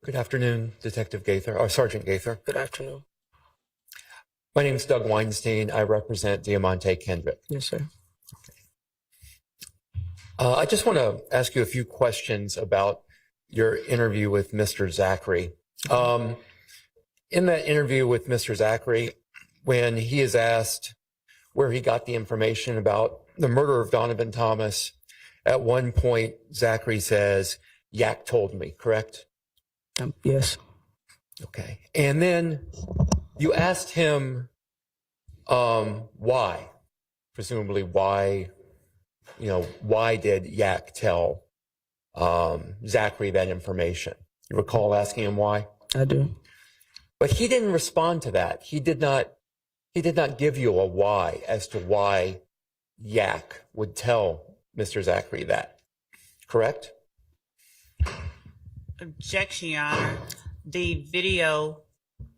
Good afternoon, Detective Gaither, or Sergeant Gaither. Good afternoon. My name is Doug Weinstein. I represent Diamante Kendrick. Yes, sir. I just want to ask you a few questions about your interview with Mr. Zachary. In that interview with Mr. Zachary, when he is asked where he got the information about the murder of Donovan Thomas, at one point, Zachary says, "Yak told me," correct? Yes. Okay. And then you asked him why, presumably why did Yak tell Zachary that information? You recall asking him why? I do. But he didn't respond to that. He did not give you a why as to why Yak would tell Mr. Zachary that, correct? Objection, Your Honor. The video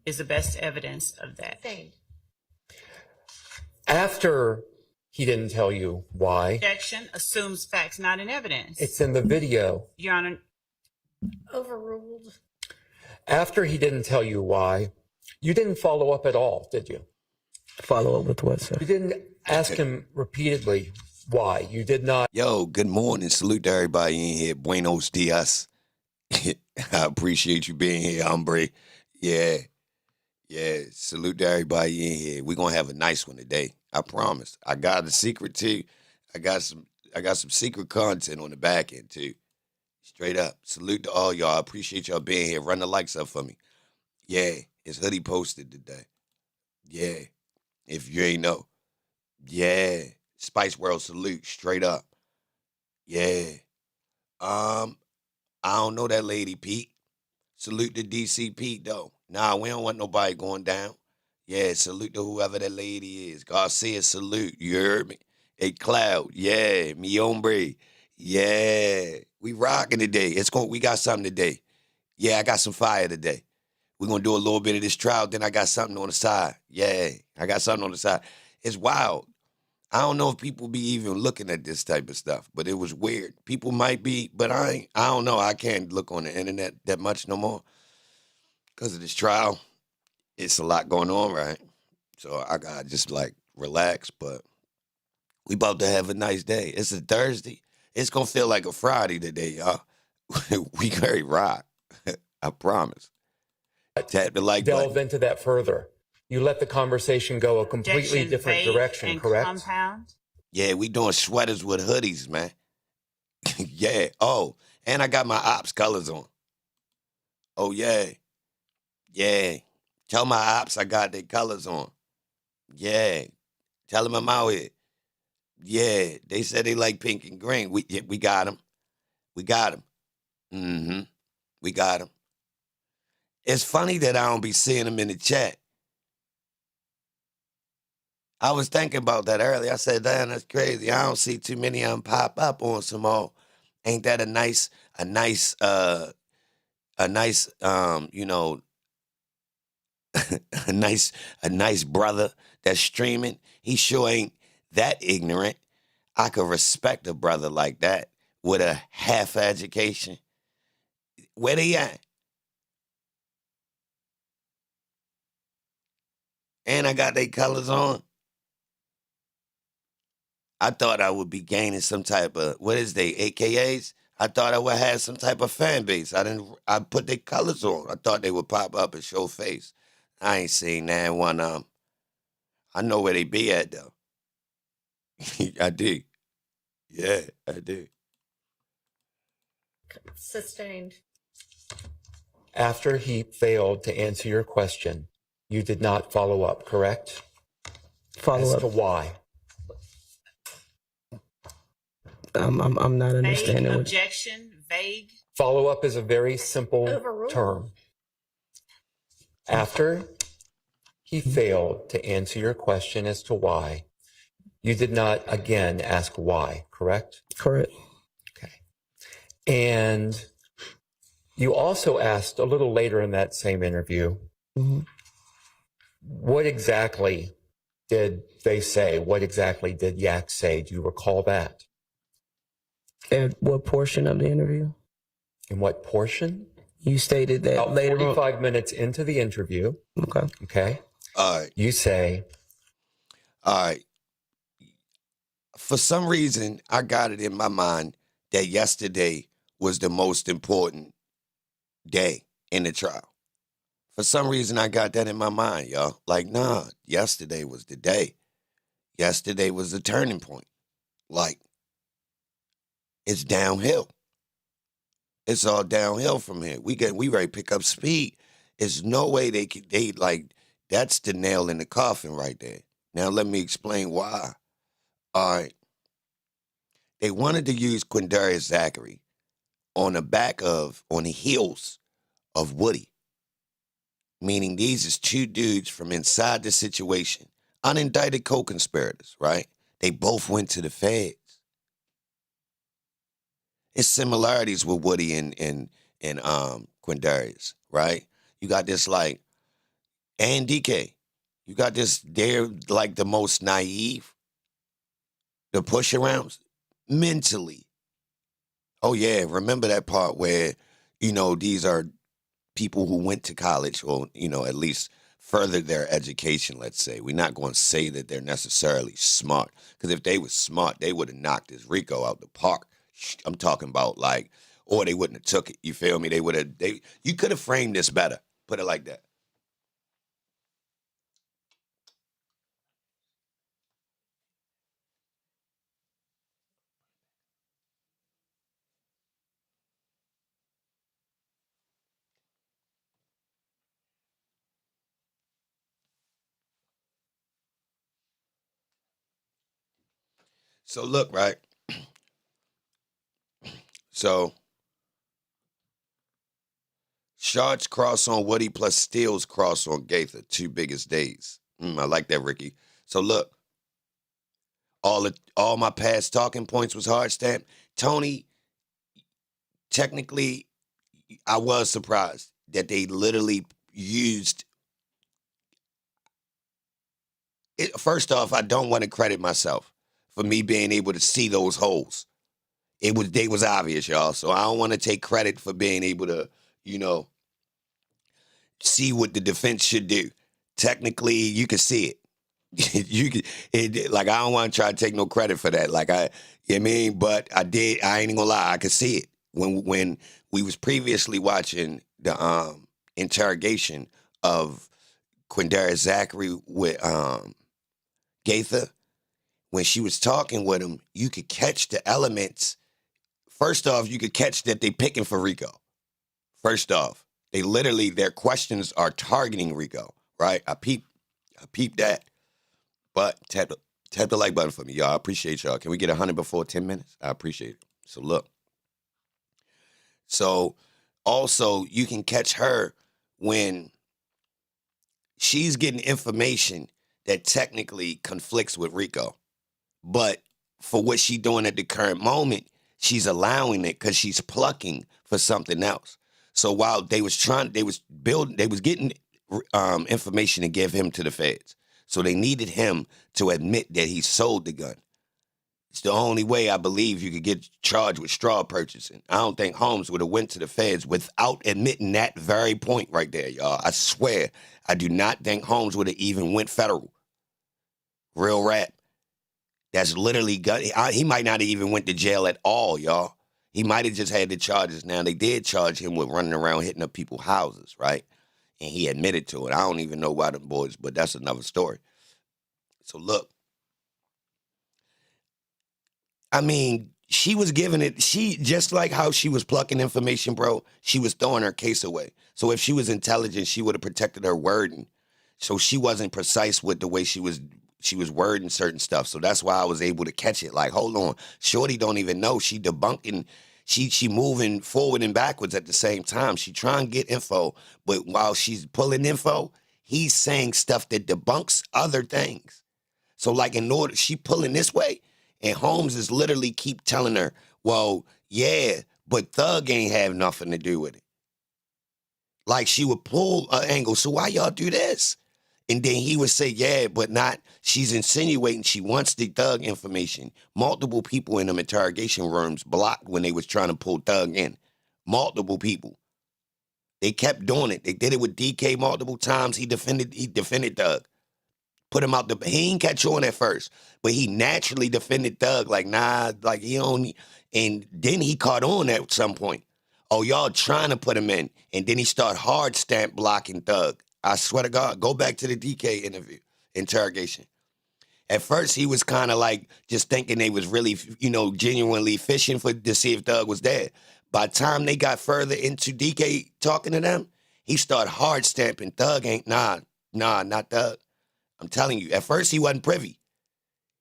is the best evidence of that. After he didn't tell you why. Objection assumes facts, not in evidence. It's in the video. Your Honor. Overruled. After he didn't tell you why, you didn't follow up at all, did you? Follow up with what, sir? You didn't ask him repeatedly why. You did not. Yo, good morning. Salute to everybody in here. Buenos dias. I appreciate you being here, hombre. Yeah. Salute to everybody in here. We're gonna have a nice one today. I promise. I got a secret too. I got some secret content on the back end too. Straight up. Salute to all y'all. I appreciate y'all being here. Run the likes up for me. Yeah, it's hoodie posted today. Yeah. If you ain't know. Yeah. Spice World salute. Straight up. Yeah. I don't know that lady, Pete. Salute to DC Pete, though. Nah, we don't want nobody going down. Yeah, salute to whoever that lady is. Garcia, salute. You heard me? Hey, Cloud. Yeah, mi hombre. Yeah. We rocking today. We got something today. Yeah, I got some fire today. We're going to do a little bit of this trial, then I got something on the side. Yeah, I got something on the side. It's wild. I don't know if people be even looking at this type of stuff, but it was weird. People might be, but I don't know. I can't look on the internet that much no more because of this trial. It's a lot going on, right? So I got to just relax, but we about to have a nice day. It's a Thursday. It's going to feel like a Friday today, y'all. We very rock. I promise. Tap the like delve button. into that further. You let the conversation go a completely Objection, different vague direction, and correct? Compound. Yeah, we doing sweaters with hoodies, man. Yeah. Oh, and I got my ops colors on. Oh, yeah. Yeah. Tell my ops I got their colors on. Yeah. Tell them I'm out here. Yeah. They said they like pink and green. We got them. We got them. Mm-hmm. We got them. It's funny that I don't be seeing them in the chat. I was thinking about that earlier. I said, damn, that's crazy. I don't see too many of them pop up on some more. Ain't that a nice, a nice brother that's streaming. He sure ain't that ignorant. I could respect a brother like that with a half education. Where they at? And I got their colors on. I thought I would be gaining some type of, what is they, AKAs? I thought I would have some type of fan base. I put their colors on. I thought they would pop up and show face. I ain't seen that one. I know where they be at, though. I do. Yeah, I do. Sustained. After he failed to answer your question, you did not follow up, correct? Follow As up. to why? I'm not Vague understanding what. objection, vague. Follow up is a very simple Overruled. term. After he failed to answer your question as to why, you did not again ask why, correct? Correct. Okay. And you also asked a little later in that same interview, what exactly did they say? What exactly did Yak say? Do you recall that? At what portion of the interview? In what portion? You stated that About later on. 45 minutes into the interview, Okay. okay, All right. you say, All right. For some reason, I got it in my mind that yesterday was the most important day in the trial. For some reason, I got that in my mind, y'all. Like, nah, yesterday was the day. Yesterday was the turning point. Like, it's downhill. It's all downhill from here. We ready to pick up speed. There's no way that's the nail in the coffin right there. Now let me explain why. All right. They wanted to use Quindarius Zachary on the heels of Woody. Meaning these is two dudes from inside the situation. Unindicted co-conspirators, right? They both went to the feds. It's similarities with Woody and Quindarius, right? You got this and DK. You got this, they're like the most naive, the push arounds, mentally. Oh yeah, remember that part where, these are people who went to college or, at least furthered their education, let's say. We're not going to say that they're necessarily smart. Because if they were smart, they would have knocked this Rico out the park. I'm talking about or they wouldn't have took it. You feel me? You could have framed this better. Put it like that. So look, right? So Shards cross on Woody plus Steele's cross on Gaither, two biggest days. I like that, Ricky. So look, all my past talking points was hard stamped. Tony, technically, I was surprised that they literally used it. First off, I don't want to credit myself for me being able to see those holes. They was obvious, y'all. So I don't want to take credit for being able to, see what the defense should do. Technically, you can see it. I don't want to try to take no credit for that. But I did. I ain't gonna lie. I could see it when we was previously watching the interrogation of Quindarius Zachary with Gaither. When she was talking with him, you could catch the elements. First off, you could catch that they picking for Rico. First off, their questions are targeting Rico, right? I peep that. But tap the like button for me, y'all. I appreciate y'all. Can we get 100 before 10 minutes? I appreciate it. So look. So also you can catch her when she's getting information that technically conflicts with Rico. But for what she's doing at the current moment, she's allowing it because she's plucking for something else. So while they was getting information to give him to the feds. So they needed him to admit that he sold the gun. It's the only way I believe you could get charged with straw purchasing. I don't think Holmes would have went to the feds without admitting that very point right there, y'all. I swear, I do not think Holmes would have even went federal. Real rap. That's literally gun. He might not have even went to jail at all, y'all. He might have just had the charges. Now, they did charge him with running around hitting up people's houses, right? And he admitted to it. I don't even know why them boys, but that's another story. So look. I mean, she was giving it, just like how she was plucking information, bro, she was throwing her case away. So if she was intelligent, she would have protected her wording. So she wasn't precise with the way she was wording certain stuff. So that's why I was able to catch it. Like, hold on, Shorty don't even know. She debunking, she moving forward and backwards at the same time. She trying to get info, but while she's pulling info, he's saying stuff that debunks other things. So like in order, she pulling this way, and Holmes is literally keep telling her, well, yeah, but Thug ain't have nothing to do with it. Like she would pull an angle. So why y'all do this? And then he would say, yeah, but not, she's insinuating she wants the Thug information. Multiple people in them interrogation rooms blocked when they was trying to pull Thug in. Multiple people. They kept doing it. They did it with DK multiple times. He defended Thug. Put him out he ain't catch on at first, but he naturally defended Thug. Like, nah, like he don't. And then he caught on at some point. Oh, y'all trying to put him in. And then he start hard stamp blocking Thug. I swear to God, go back to the DK interrogation. At first, he was kind of like just thinking they was really, genuinely fishing to see if Thug was dead. By the time they got further into DK talking to them, he started hard stamping Thug. Not Thug. I'm telling you, at first he wasn't privy.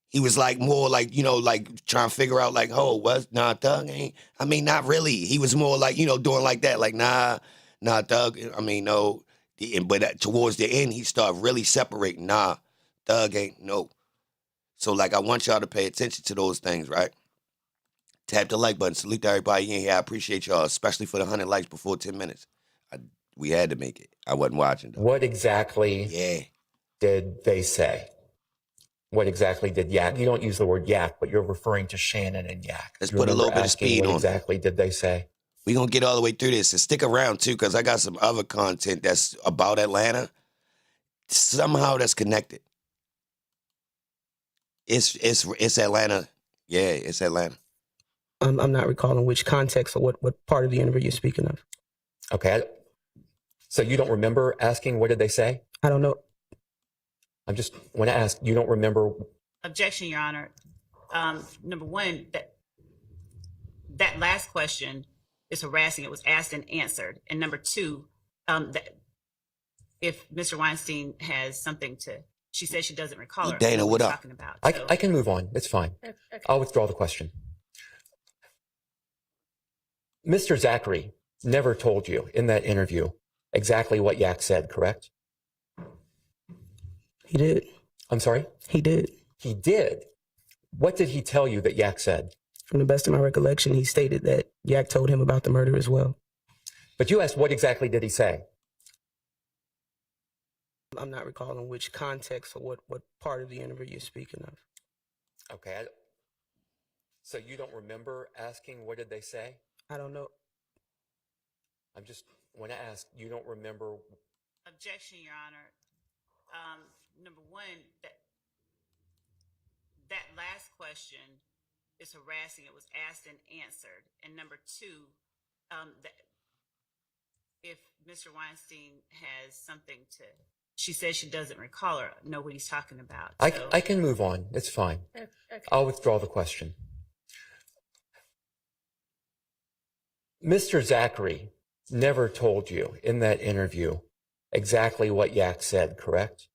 He was like more like, like trying to figure out like, oh, Thug ain't. I mean, not really. He was more like, doing like that. Like, nah, Thug. I mean, no. But towards the end, he started really separating. Nah, Thug ain't, no. So, like, I want y'all to pay attention to those things, right? Tap the like button. Salute to everybody in here. I appreciate y'all, especially for the 100 likes before 10 minutes. We had to make it. I wasn't watching, though. What exactly did they say? What exactly did Yak? You don't use the word Yak, but you're referring to Shannon and Yak. Let's put a little bit of speed on it. What exactly did they say? We're going to get all the way through this. And stick around, too, because I got some other content that's about Atlanta. Somehow that's connected. It's Atlanta. Yeah, it's Atlanta. I'm not recalling which context or what part of the interview you're speaking of. Okay. So you don't remember asking what did they say? I don't know. I'm just want to ask, you don't remember? Objection, Your Honor. Number one, that last question is harassing. It was asked and answered. And number two, if Mr. Weinstein has something to, she says she doesn't recall her. Dana, what up? Talking about. I can move on. It's fine. Okay. I'll withdraw the question. Mr. Zachary never told you in that interview exactly what Yak said, correct? He did. I'm sorry? He did. He did. What did he tell you that Yak said? From the best of my recollection, he stated that Yak told him about the murder as well. But you asked what exactly did he say? I'm not recalling which context or what part of the interview you're speaking of. Okay. So you don't remember asking what did they say? I don't know. I'm just want to ask, you don't remember? Objection, Your Honor. Number one, that last question is harassing. It was asked and answered. And number two, if Mr. Weinstein has something to, she says she doesn't know what he's talking about. I can move on. It's fine. Okay. I'll withdraw the question. Mr. Zachary never told you in that interview exactly what Yak said, correct?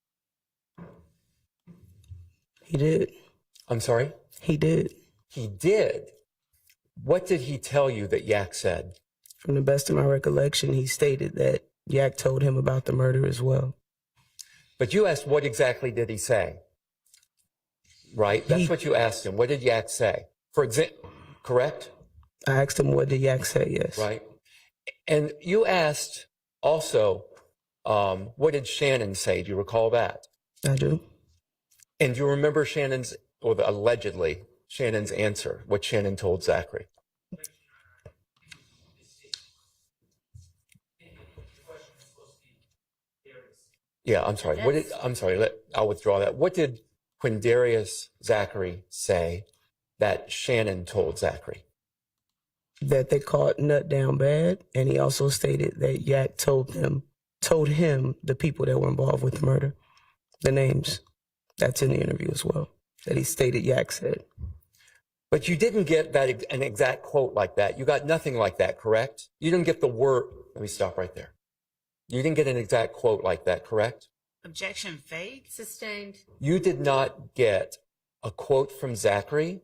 He did. I'm sorry? He did. He did. What did he tell you that Yak said? From the best of my recollection, he stated that Yak told him about the murder as well. But you asked what exactly did he say? Right? That's what you asked him. What did Yak say? For example, correct? I asked him, what did Yak say? Yes. Right. And you asked also, what did Shannon say? Do you recall that? I do. And do you remember allegedly Shannon's answer, what Shannon told Zachary? Yeah, I'm sorry. I'll withdraw that. What did Quindarius Zachary say that Shannon told Zachary? That they caught Nut down bad, and he also stated that Yak told him the people that were involved with the murder, the names. That's in the interview as well, that he stated Yak said. But you didn't get an exact quote like that. You got nothing like that, correct? You didn't get the word. Let me stop right there. You didn't get an exact quote like that, correct? Objection, vague. Sustained. You did not get a quote from Zachary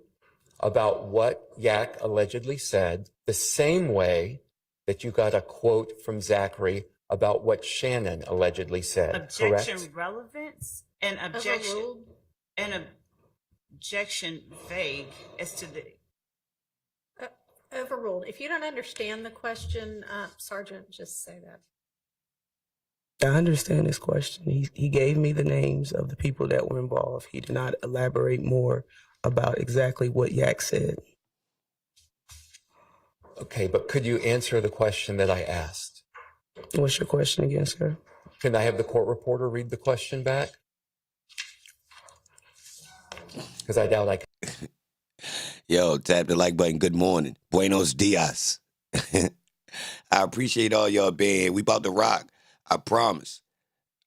about what Yak allegedly said the same way that you got a quote from Zachary about what Shannon allegedly said, Objection, correct? relevance, and objection, Overruled. and objection, vague as to the. Overruled. If you don't understand the question, Sergeant, just say that. I understand this question. He gave me the names of the people that were involved. He did not elaborate more about exactly what Yak said. Okay, but could you answer the question that I asked? What's your question again, sir? Can I have the court reporter read the question back? Because I doubt I can. Yo, tap the like button. Good morning. Buenos dias. I appreciate all y'all being here. We about to rock. I promise.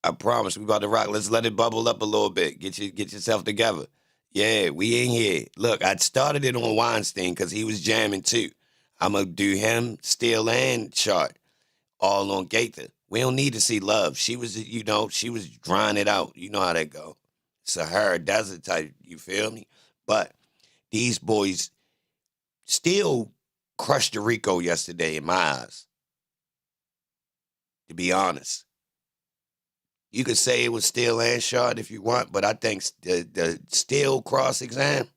We about to rock. Let's let it bubble up a little bit. Get yourself together. Yeah, we in here. Look, I started it on Weinstein because he was jamming too. I'm going to do him, Steele, and Chart all on Gaither. We don't need to see love. She was, she was drawing it out. You know how that go. Sahara Desert type, you feel me? But these boys still crushed the Rico yesterday in my eyes, to be honest. You could say it was Steele and Shard if you want, but I think the Steele cross-exam,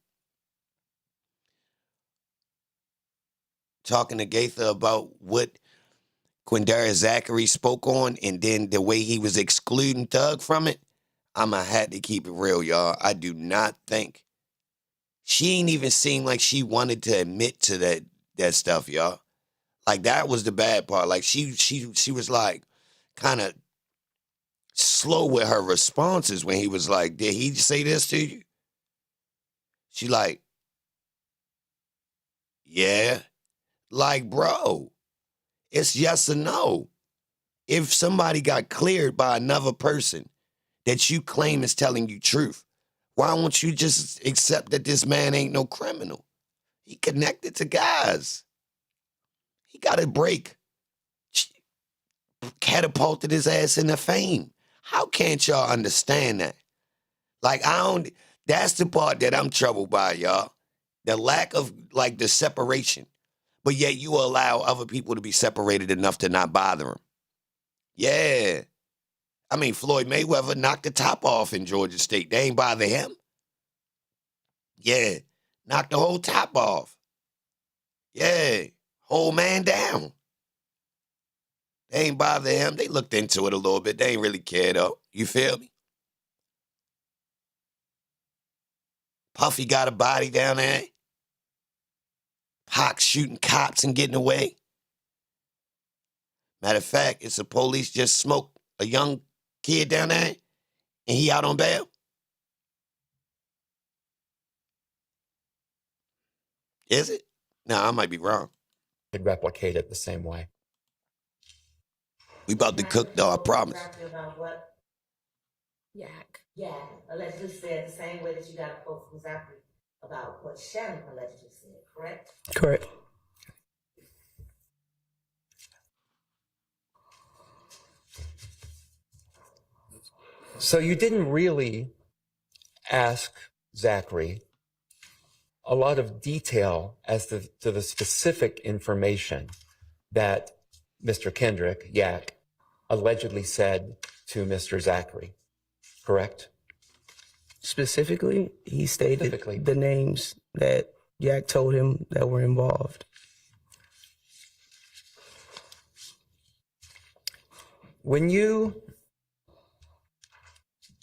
talking to Gaither about what Quindarius Zachary spoke on and then the way he was excluding Thug from it, I'ma had to keep it real, y'all. I do not think. She ain't even seem like she wanted to admit to that stuff, y'all. Like, that was the bad part. Like, she was, like, kind of slow with her responses when he was like, did he say this to you? She like, yeah. Like, bro, it's yes or no. If somebody got cleared by another person that you claim is telling you truth, why won't you just accept that this man ain't no criminal? He connected to guys. He got a break. Catapulted his ass into fame. How can't y'all understand that? Like, that's the part that I'm troubled by, y'all. The lack of, like, the separation. But yet you allow other people to be separated enough to not bother him. Yeah. I mean, Floyd Mayweather knocked the top off in Georgia State. They ain't bother him. Yeah. Knocked the whole top off. Yeah. Whole man down. They ain't bother him. They looked into it a little bit. They ain't really care, though. You feel me? Puffy got a body down there. Pac shooting cops and getting away. Matter of fact, it's the police just smoked a young kid down there, and he out on bail. Is it? No, I might be wrong. Could replicate it the same way. We about to cook, though, I promise. About what? Yak. Yeah, allegedly said the same way that you got a quote from Zachary about what Shannon allegedly said, correct? Correct. So you didn't really ask Zachary a lot of detail as to the specific information that Mr. Kendrick, Yak, allegedly said to Mr. Zachary, correct? Specifically, he stated Specifically. the names that Yak told him that were involved. When you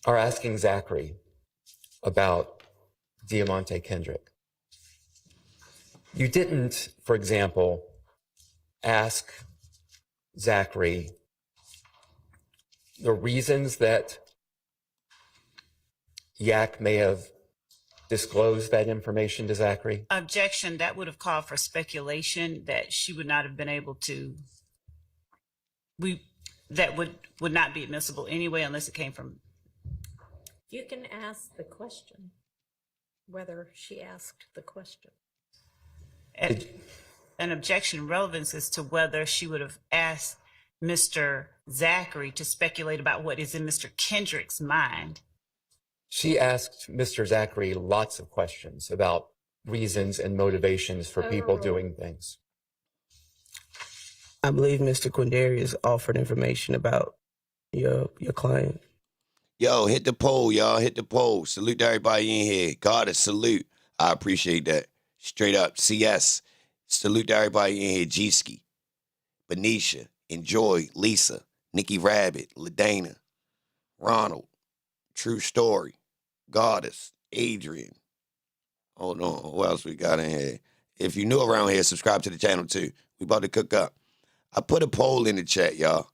are asking Zachary about Diamante Kendrick, you didn't, for example, ask Zachary the reasons that Yak may have disclosed that information to Zachary? Objection, that would have called for speculation that she would not have been able to, that would not be admissible anyway unless it came from. You can ask the question, whether she asked the question. An objection relevance as to whether she would have asked Mr. Zachary to speculate about what is in Mr. Kendrick's mind. She asked Mr. Zachary lots of questions about reasons and motivations for people doing things. I believe Mr. Quindarius offered information about your client. Yo, hit the poll, y'all. Hit the poll. Salute to everybody in here. Goddess, salute. I appreciate that. Straight up. CS. Salute to everybody in here. G-Ski. Benicia. Enjoy. Lisa. Nikki Rabbit. LaDana. Ronald. True Story. Goddess. Adrian. Hold on. Who else we got in here? If you're new around here, subscribe to the channel too. We about to cook up. I put a poll in the chat, y'all.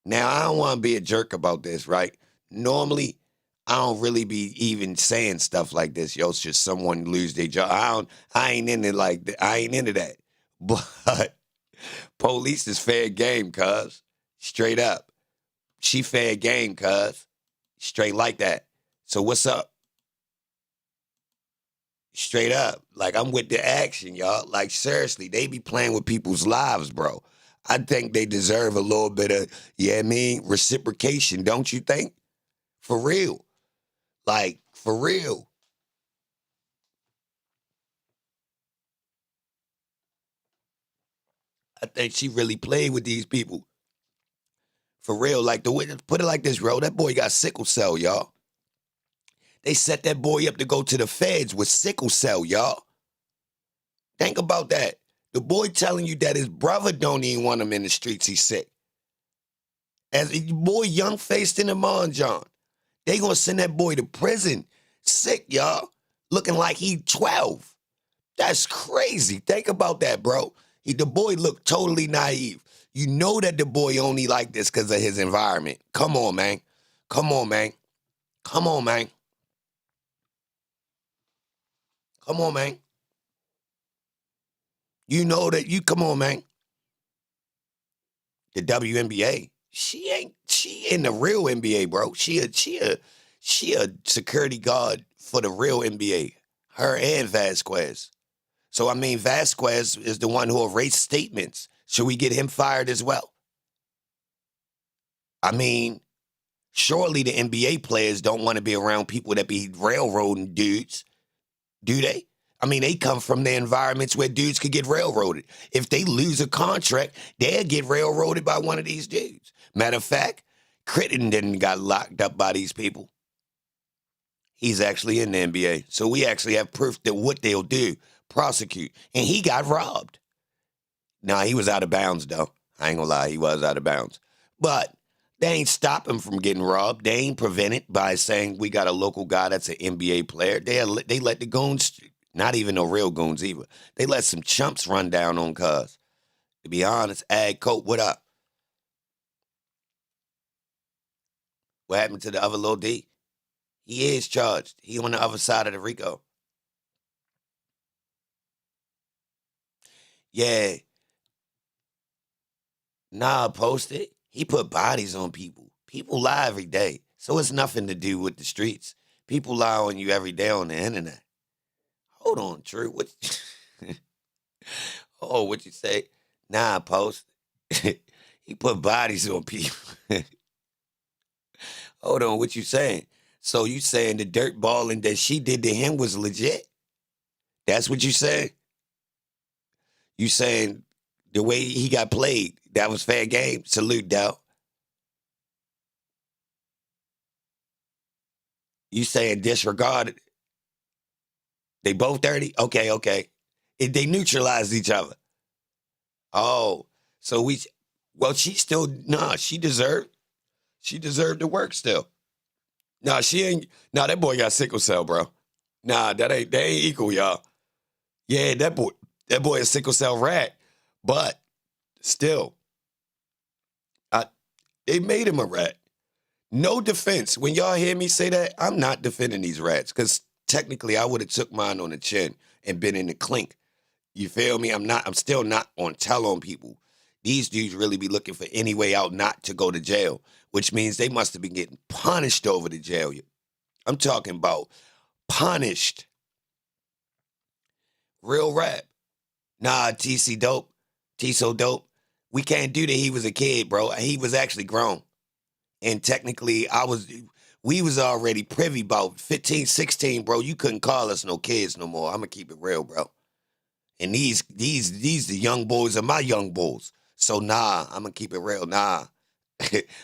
Now, I don't want to be a jerk about this, right? Normally, I don't really be even saying stuff like this. Yo, should someone lose their job? I ain't into like that. I ain't into that. But police is fair game, cuz. Straight up. She fair game, cuz. Straight like that. So what's up? Straight up. Like, I'm with the action, y'all. Like, seriously, they be playing with people's lives, bro. I think they deserve a little bit of, reciprocation, don't you think? For real. Like, for real. I think she really played with these people. For real. Like, the way, put it like this, bro. That boy got sickle cell, y'all. They set that boy up to go to the feds with sickle cell, y'all. Think about that. The boy telling you that his brother don't even want him in the streets, he's sick. As a boy young-faced in the John, they gonna send that boy to prison. Sick, y'all. Looking like he 12. That's crazy. Think about that, bro. The boy looked totally naive. You know that the boy only like this because of his environment. Come on, man. Come on, man. Come on, man. Come on, man. You know that come on, man. The WNBA, she in the real NBA, bro. She a security guard for the real NBA. Her and Vasquez. So, I mean, Vasquez is the one who erased statements. Should we get him fired as well? I mean, surely the NBA players don't want to be around people that be railroading dudes, do they? I mean, they come from the environments where dudes could get railroaded. If they lose a contract, they'll get railroaded by one of these dudes. Matter of fact, Critton didn't got locked up by these people. He's actually in the NBA. So we actually have proof that what they'll do, prosecute. And he got robbed. Nah, he was out of bounds, though. I ain't gonna lie, he was out of bounds. But they ain't stop him from getting robbed. They ain't prevent it by saying we got a local guy that's an NBA player. They let the goons, not even no real goons either. They let some chumps run down on cuz. To be honest, Ag Coat, what up? What happened to the other little D? He is charged. He on the other side of the RICO. Yeah. Nah, post it. He put bodies on people. People lie every day. So it's nothing to do with the streets. People lie on you every day on the internet. Hold on, True. What? Oh, what you say? Nah, post. He put bodies on people. Hold on, what you saying? So you saying the dirt balling that she did to him was legit? That's what you saying? You saying the way he got played, that was fair game? Salute, Dell. You saying disregarded? They both dirty? Okay. They neutralized each other. Oh, so she still, she deserved the work still. She ain't, that boy got sickle cell, bro. They ain't equal, y'all. Yeah, that boy is sickle cell rat, but still, they made him a rat. No defense. When y'all hear me say that, I'm not defending these rats, because technically I would have took mine on the chin and been in the clink. You feel me? I'm still not on tell on people. These dudes really be looking for any way out not to go to jail, which means they must have been getting punished over the jail. I'm talking about punished. Real rap. TC dope. T so dope. We can't do that. He was a kid, bro. He was actually grown. And technically, we was already privy about 15, 16, bro. You couldn't call us no kids no more. I'm going to keep it real, bro. And these the young boys are my young bulls. So I'm going to keep it real.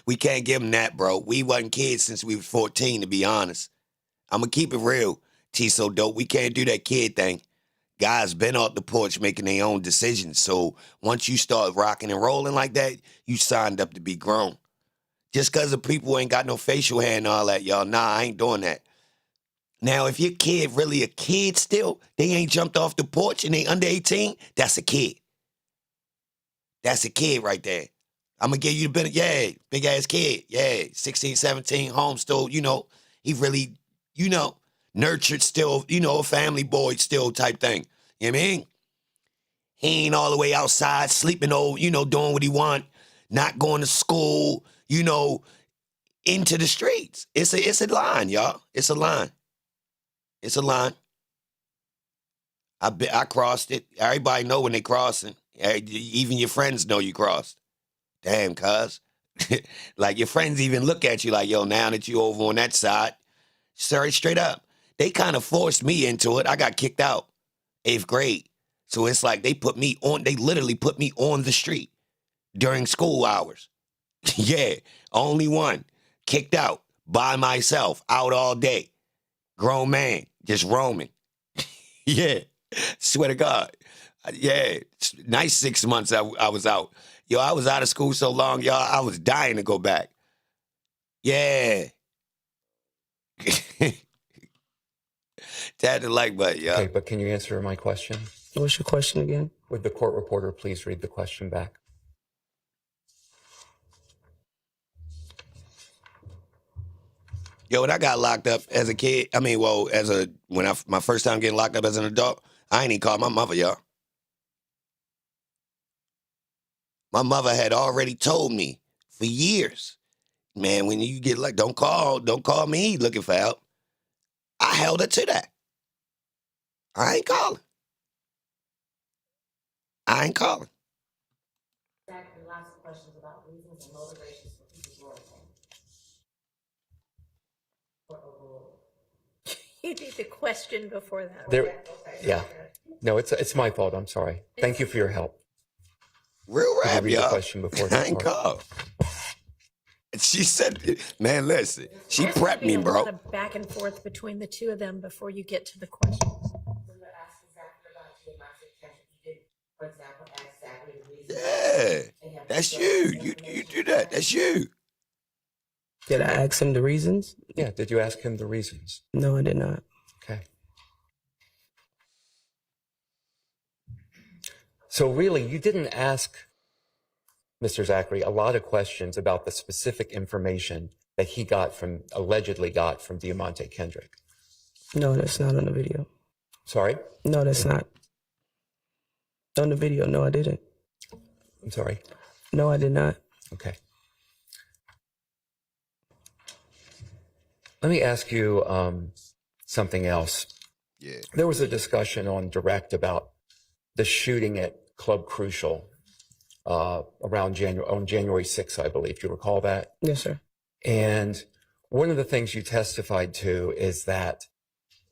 We can't give them that, bro. We wasn't kids since we was 14, to be honest. I'm going to keep it real. T so dope. We can't do that kid thing. Guys been off the porch making their own decisions. So once you start rocking and rolling like that, you signed up to be grown. Just because the people ain't got no facial hair and all that, y'all. I ain't doing that. Now, if your kid really a kid still, they ain't jumped off the porch and they under 18, that's a kid. That's a kid right there. I'm going to give you the benefit. Yeah, big ass kid. Yeah, 16, 17, home still, you know, he really, you know, nurtured still, you know, a family boy still type thing. You know what I mean? He ain't all the way outside sleeping over, you know, doing what he want, not going to school, you know, into the streets. It's a line, y'all. It's a line. It's a line. I crossed it. Everybody know when they crossing. Even your friends know you crossed. Damn, cuz. Like your friends even look at you like, yo, now that you over on that side, sorry, straight up. They kind of forced me into it. I got kicked out 8th grade. So it's like they literally put me on the street during school hours. Yeah, only one. Kicked out by myself, out all day. Grown man, just roaming. Yeah, swear to God. Yeah, nice 6 months I was out. Yo, I was out of school so long, y'all, I was dying to go back. Yeah. Tap the like button, y'all. Okay, but can you answer my question? What's your question again? Would the court reporter please read the question back? Yo, when I got locked up as a kid, my first time getting locked up as an adult, I ain't even called my mother, y'all. My mother had already told me for years, man, when you get like, don't call me looking for help. I held her to that. I ain't calling. Exactly, lots of questions about reasons and motivations for people's loyalty. For a rule. You need the question before that. There, yeah. No, it's my fault. I'm sorry. Thank you for your help. Real Could you rap, read the y'all. question before I that ain't part? called. She said, man, listen, she There's prepped me, gonna be a bro. lot of back and forth between the two of them before you get to the question. When you're asked exactly about your mindset change, you did, for example, ask exactly the reason. Yeah, that's you. You do that. That's you. Did I ask him the reasons? Yeah. Did you ask him the reasons? No, I did not. Okay. So really, you didn't ask Mr. Zachary a lot of questions about the specific information that he allegedly got from Diamante Kendrick. No, that's not on the video. Sorry? No, that's not. On the video, no, I didn't. I'm sorry. No, I did not. Okay. Let me ask you something else. Yeah. There was a discussion on Direct about the shooting at Club Crucial on January 6th, I believe. Do you recall that? Yes, sir. And one of the things you testified to is that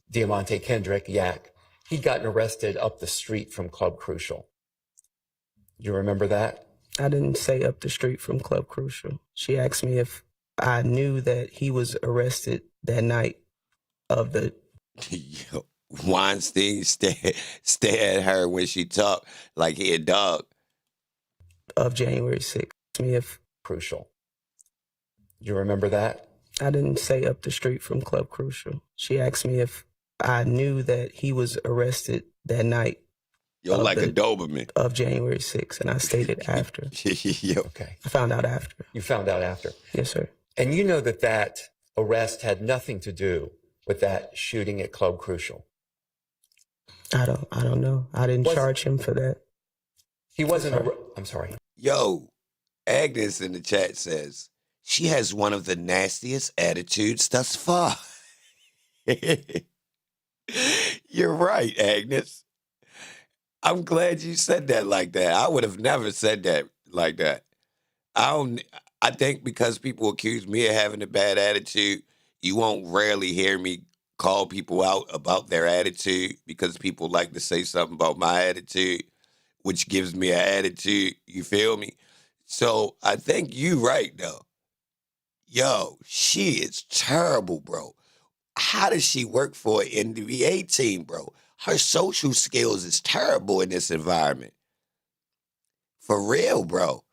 Diamante Kendrick, Yak, he'd gotten arrested up the street from Club Crucial. You remember that? I didn't say up the street from Club Crucial. She asked me if I knew that he was arrested that night of the... Yo, Weinstein stare at her when she talked like he a dog. Of January 6th. Asked me if Crucial. You remember that? I didn't say up the street from Club Crucial. She asked me if I knew that he was arrested that night. Yo, like a Doberman. Of January 6th, and I stated after. Yo. Okay. I found out after. You found out after. Yes, sir. And you know that arrest had nothing to do with that shooting at Club Crucial. I don't know. I didn't charge him for that. He wasn't. I'm sorry. Yo, Agnes in the chat says, she has one of the nastiest attitudes thus far. You're right, Agnes. I'm glad you said that like that. I would have never said that like that. I think because people accuse me of having a bad attitude, you won't rarely hear me call people out about their attitude because people like to say something about my attitude, which gives me an attitude. You feel me? So I think you right, though. Yo, she is terrible, bro. How does she work for an NBA team, bro? Her social skills is terrible in this environment. For real, bro.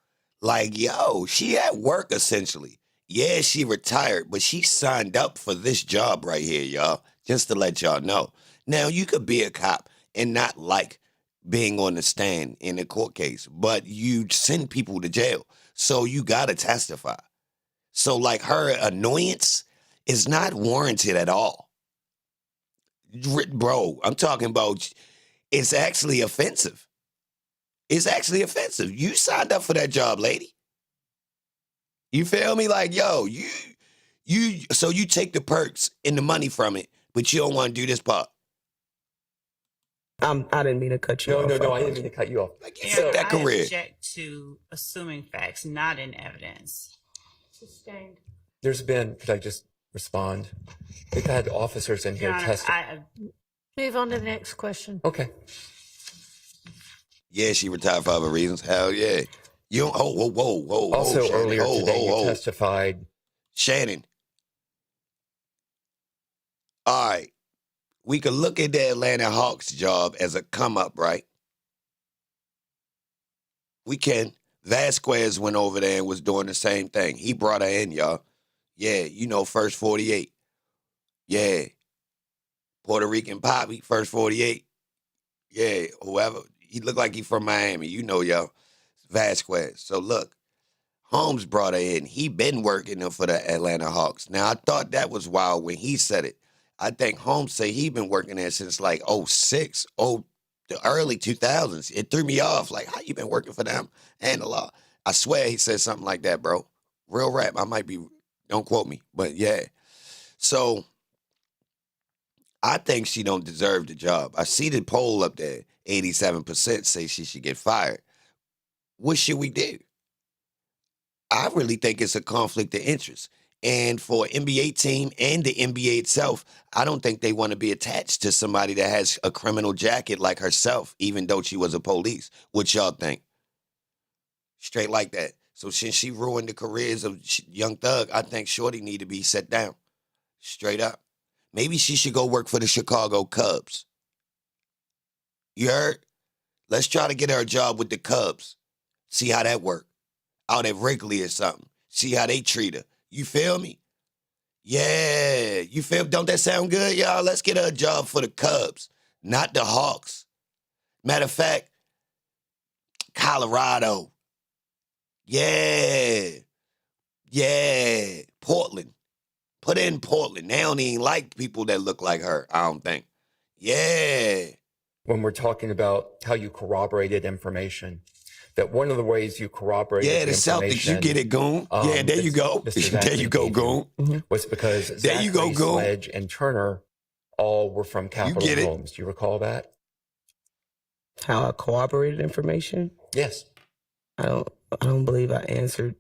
Like, yo, she at work, essentially. Yeah, she retired, but she signed up for this job right here, y'all, just to let y'all know. Now, you could be a cop and not like being on the stand in a court case, but you send people to jail. So you got to testify. So, like, her annoyance is not warranted at all. Bro, I'm talking about, it's actually offensive. It's actually offensive. You signed up for that job, lady. You feel me? Like, yo, so you take the perks and the money from it, but you don't want to do this part. I didn't mean to cut you off. No, I didn't mean to cut you off. Like, you Your take Honor, that I career. object to assuming facts not in evidence. Sustained. There's been, could I just respond? We've had officers in here Your Honor, testify. Move on to the next question. Okay. Yeah, she retired for other reasons. Hell yeah. You don't, whoa. Also, Shannon. earlier today, you testified. Shannon. All right. We could look at the Atlanta Hawks job as a come up, right? We can. Vasquez went over there and was doing the same thing. He brought her in, y'all. Yeah, you know, first 48. Yeah. Puerto Rican Poppy, first 48. Yeah, whoever. He looked like he from Miami. You know, y'all. Vasquez. So, look. Holmes brought her in. He been working for the Atlanta Hawks. Now, I thought that was wild when he said it. I think Holmes said he been working there since like 06, the early 2000s. It threw me off. Like, how you been working for them and the law? I swear he said something like that, bro. Real rap. I might be, don't quote me, but yeah. So, I think she don't deserve the job. I see the poll up there. 87% say she should get fired. What should we do? I really think it's a conflict of interest. And for an NBA team and the NBA itself, I don't think they want to be attached to somebody that has a criminal jacket like herself, even though she was a police. What y'all think? Straight like that. So since she ruined the careers of Young Thug, I think Shorty need to be set down. Straight up. Maybe she should go work for the Chicago Cubs. You heard? Let's try to get her a job with the Cubs. See how that works. Out at Wrigley or something. See how they treat her. You feel me? Yeah. You feel, don't that sound good, y'all? Let's get her a job for the Cubs, not the Hawks. Matter of fact, Colorado. Yeah. Yeah. Portland. Put in Portland. They don't even like people that look like her, I don't think. Yeah. When we're talking about how you corroborated information, that one of the ways you corroborated Yeah, the Celtics, you get it, Goon. Yeah, there you go. There you go, Goon. Was because There you go, Zachary, Goon. Sledge, and Turner all were from Capitol get it. Homes. Do you recall that? How I corroborated information? Yes. I don't believe I answered.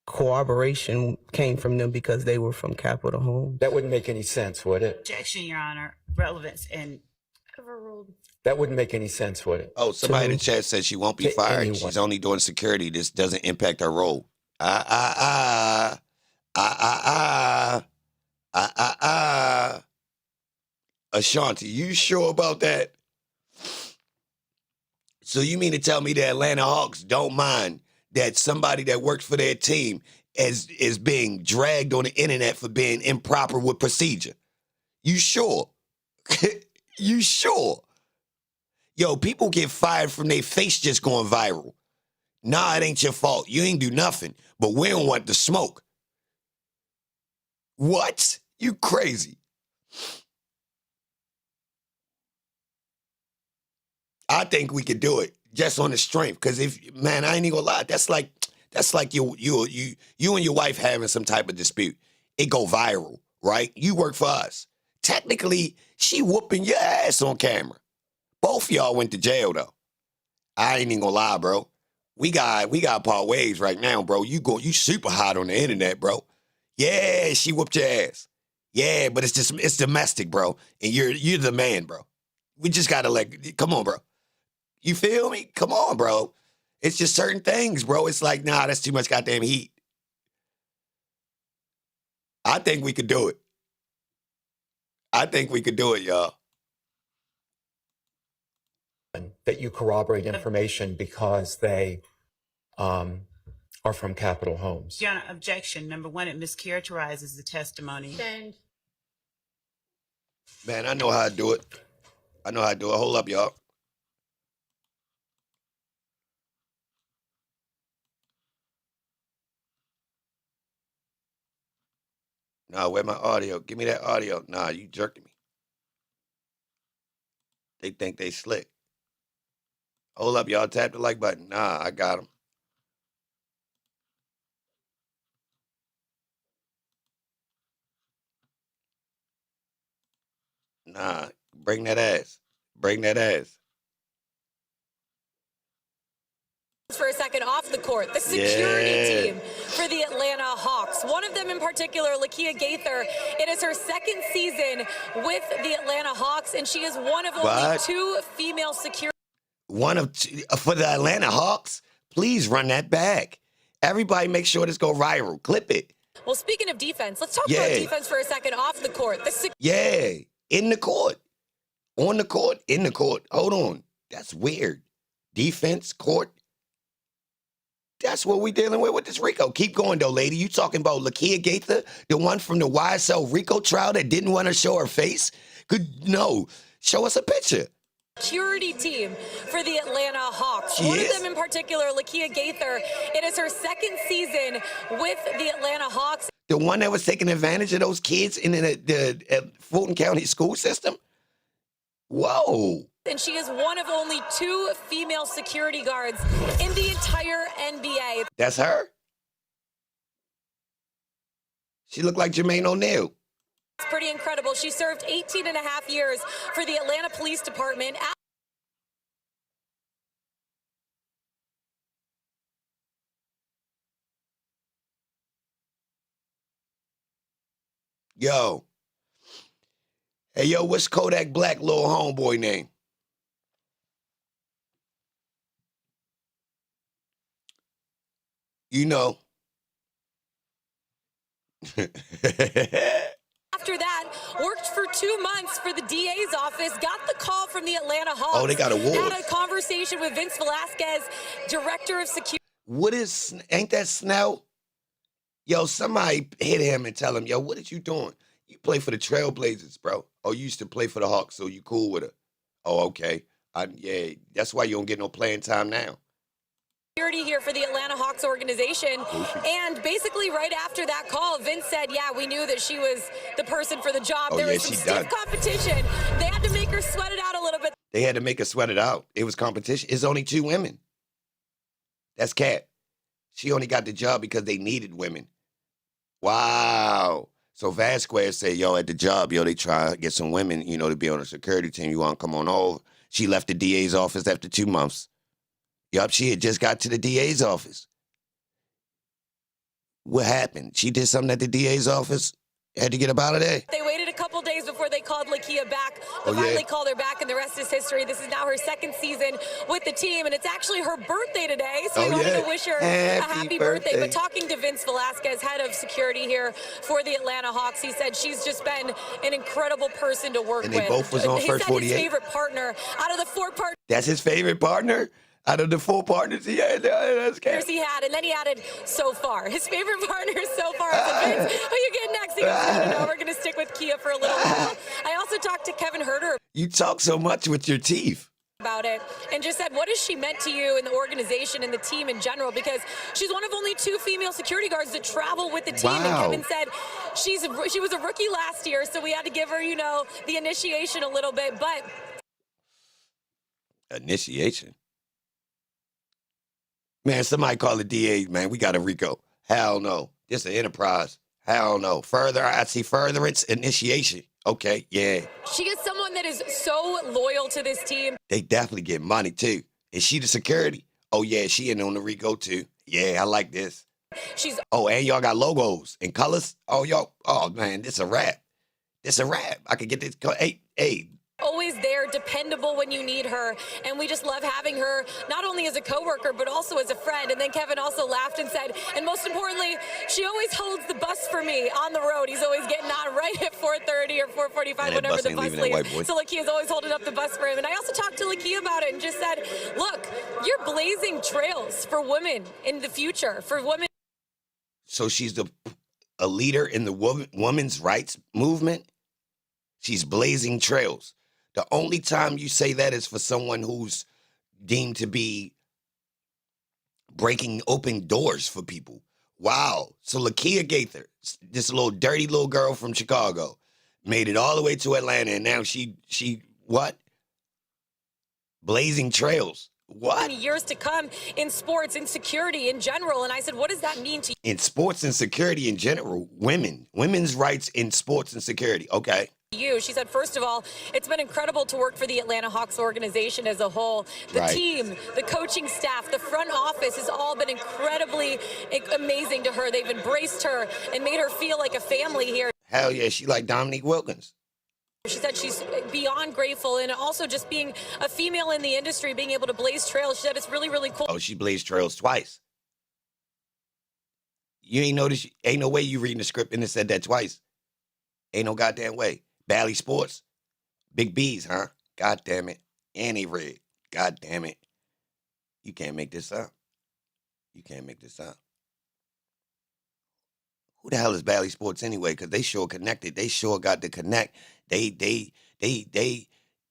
Corroboration came from them because they were from Capitol Homes. That wouldn't make any sense, would it? Objection, Your Honor. Relevance and Overruled. That wouldn't make any sense, would it? Oh, somebody in the chat said she won't be To fired. anyone. She's only doing security. This doesn't impact her role. Ashanti, you sure about that? So you mean to tell me the Atlanta Hawks don't mind that somebody that works for their team is being dragged on the internet for being improper with procedure? You sure? You sure? Yo, people get fired from their face just going viral. Nah, it ain't your fault. You ain't do nothing. But we don't want the smoke. What? You crazy. I think we could do it just on the strength. Because if, man, I ain't even gonna lie. That's like you and your wife having some type of dispute. It go viral, right? You work for us. Technically, she whooping your ass on camera. Both of y'all went to jail, though. I ain't even gonna lie, bro. We got part ways right now, bro. You super hot on the internet, bro. Yeah, she whooped your ass. Yeah, but it's domestic, bro. And you're the man, bro. We just gotta come on, bro. You feel me? Come on, bro. It's just certain things, bro. It's like, nah, that's too much goddamn heat. I think we could do it. I think we could do it, y'all. That you corroborate information because they are from Capitol Homes. Your Honor, objection. Number one, it mischaracterizes the testimony. Sustained. Man, I know how to do it. Hold up, y'all. Nah, where my audio? Give me that audio. Nah, you jerking me. They think they slick. Hold up, y'all. Tap the like button. Nah, I got them. Nah, bring that ass. Bring that ass. For a second off the court, the security team for the Atlanta Hawks. One of them in particular, Lakia Gaither, it is her second season with the Atlanta Hawks, and she is one of only 2 female security. One of two, for the Atlanta Hawks? Please run that back. Everybody make sure this go viral. Clip it. Well, speaking of defense, let's talk about defense for a second off the court. In the court. On the court, in the court. Hold on. That's weird. Defense, court. That's what we dealing with this Rico. Keep going, though, lady. You talking about Lakia Gaither, the one from the YSL Rico trial that didn't want to show her face? No. Show us a picture. Security team for the Atlanta Hawks. One of them in particular, Lakia Gaither, it is her second season with the Atlanta Hawks. The one that was taking advantage of those kids in the Fulton County school system? Whoa. And she is one of only 2 female security guards in the entire NBA. That's her? She looked like Jermaine O'Neal. It's pretty incredible. She served 18 and a half years for the Atlanta Police Department. Yo. Hey, yo, what's Kodak Black little homeboy name? You know. After that, worked for 2 months for the DA's office, got the call from the Atlanta Hawks. Oh, they got awards. Had a conversation with Vince Velasquez, director of security. Ain't that Snell? Yo, somebody hit him and tell him, yo, what are you doing? You play for the Trailblazers, bro. Oh, you used to play for the Hawks, so you cool with her. Oh, okay. Yeah, that's why you don't get no playing time now. Security here for the Atlanta Hawks organization. And basically right after that call, Vince said, yeah, we knew that she was the person for the job. Oh, there yeah, was some stiff competition. They had to make her sweat it out a little bit. They had to make her sweat it out. It was competition. It's only 2 women. That's Cat. She only got the job because they needed women. Wow. So Vasquez said, yo, at the job, yo, they try to get some women, you know, to be on the security team. You want to come on over? She left the DA's office after 2 months. Yup, she had just got to the DA's office. What happened? She did something at the DA's office? Had to get up out of there? They waited a couple days before they called Lakia back, but finally called her back, and the rest is history. This is now her second season with the team, and it's actually her birthday today, so we wanted to wish her a happy birthday. But talking to Vince Velasquez, head of security here for the Atlanta Hawks, he said she's just been an incredible person to work with. And they both was on First 48? He said his favorite partner out of the 4 partners. That's his favorite partner? Out of the 4 partners he had, that's Cat. He had, and then he added so far. His favorite partners so far. I said, Vince, who you get next? He goes, no, we're going to stick with Kia for a little while. I also talked to Kevin Herter. You talk so much with your teeth. About it, and just said, what has she meant to you and the organization and the team in general? Because she's one of only 2 female security guards that travel with the team. Wow. And Kevin said she was a rookie last year, so we had to give her, you know, the initiation a little bit. But initiation? Man, somebody call the DA, man. We got a Rico. Hell no. This an enterprise. Hell no. I see furtherance, initiation. Okay, yeah. She is someone that is so loyal to this team. They definitely get money, too. Is she the security? Oh, yeah, she in on the Rico, too. Yeah, I like this. And y'all got logos and colors? Oh, man, this a wrap. This a wrap. I could get this. Hey. Always there, dependable when you need her, and we just love having her not only as a coworker but also as a friend. And then Kevin also laughed and said, and most importantly, she always holds the bus for me on the road. He's always getting on right at 4:30 or 4:45, whenever the bus leaves. So Lakia's always holding up the bus for him. And I also talked to Lakia about it and just said, look, you're blazing trails for women in the future, for women. So she's a leader in the women's rights movement? She's blazing trails. The only time you say that is for someone who's deemed to be breaking open doors for people. Wow. So Lakia Gaither, this little dirty little girl from Chicago, made it all the way to Atlanta, and now she what? Blazing trails. What? Years to come in sports, in security in general. And I said, what does that mean to In sports and security in general, women's rights in sports and security. Okay. you? She said, first of all, it's been incredible to work for the Atlanta Hawks organization as a whole. The Right. team, the coaching staff, the front office has all been incredibly amazing to her. They've embraced her and made her feel like a family here. Hell yeah, she like Dominique Wilkins. She said she's beyond grateful, and also just being a female in the industry, being able to blaze trails. She said it's really, really cool. Oh, she blazed trails twice. You ain't noticed? Ain't no way you reading the script and it said that twice. Ain't no goddamn way. Bally Sports, Big B's, huh? God damn it. And they red. God damn it. You can't make this up. You can't make this up. Who the hell is Bally Sports anyway? Because they sure connected. They sure got to connect.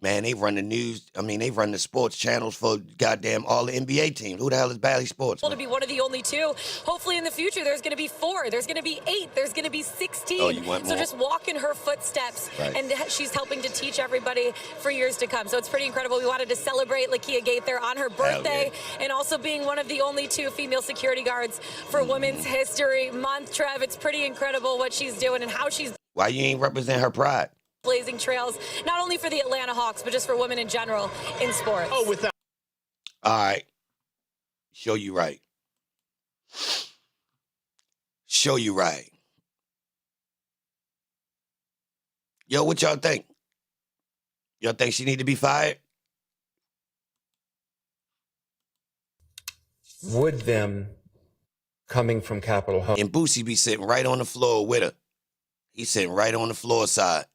Man, they run the news. I mean, they run the sports channels for goddamn all the NBA teams. Who the hell is Bally Sports? To be one of the only two. Hopefully in the future, there's going to be 4, there's going to be 8, there's going to be 16. Oh, you want so more? just walk in her footsteps, Right. and she's helping to teach everybody for years to come. So it's pretty incredible. We wanted to celebrate Lakia Gaither on her birthday, and also being one of the only 2 female security guards for Women's History Month. Trev, it's pretty incredible what she's doing and how she's Why you ain't represent her pride? blazing trails, not only for the Atlanta Hawks, but just for women in general in sports. All right. Show you right. Show you right. Yo, what y'all think? Y'all think she need to be fired? Would them coming from Capitol Hill And Boosie be sitting right on the floor with her. He's sitting right on the floor side,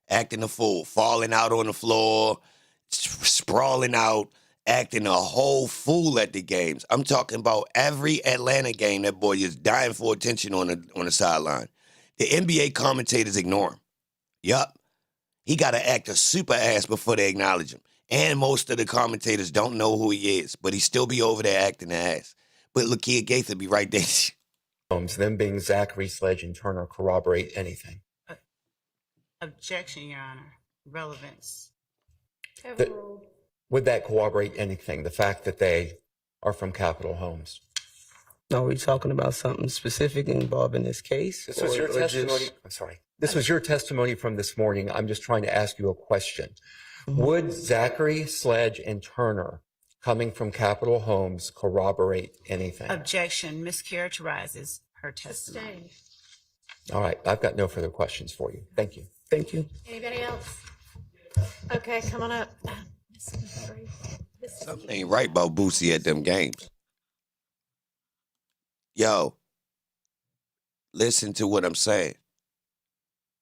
acting a fool, falling out on the floor, sprawling out, acting a whole fool at the games. I'm talking about every Atlanta game, that boy is dying for attention on the sideline. The NBA commentators ignore him. Yup. He got to act a super ass before they acknowledge him. And most of the commentators don't know who he is, but he still be over there acting ass. But Lakia Gaither be right there. homes, them being Zachary, Sledge, and Turner, corroborate anything? Objection, Your Honor. Relevance. Overruled. Would that corroborate anything? The fact that they are from Capitol Homes? Are we talking about something specific involving this case? This was your or just- testimony. I'm sorry. This was your testimony from this morning. I'm just trying to ask you a question. Would Zachary, Sledge, and Turner coming from Capitol Homes corroborate anything? Objection mischaracterizes her testimony. Sustained. All right. I've got no further questions for you. Thank you. Thank you. Anybody else? Okay, come on up. Something ain't right about Boosie at them games. Yo, listen to what I'm saying.